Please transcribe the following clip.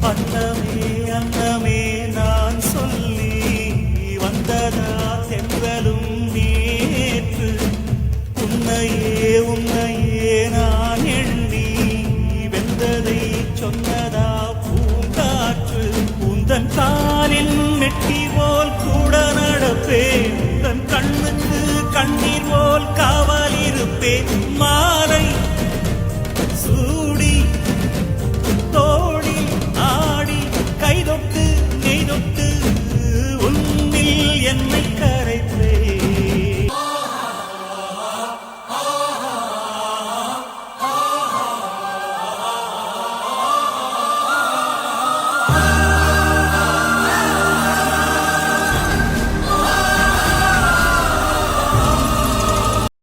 அன்னமே அன்னமே நான் சொல்லி வந்ததா சென்றலும் நேற்று உன்னையே உன்னையே நான் எண்ணி வெந்ததை சொன்னதா பூங்காற்று உந்தன் காலில் மெட்டி போல் கூட நடப்பேன் உந்தன் கண்ணுக்கு கண்ணீர் போல்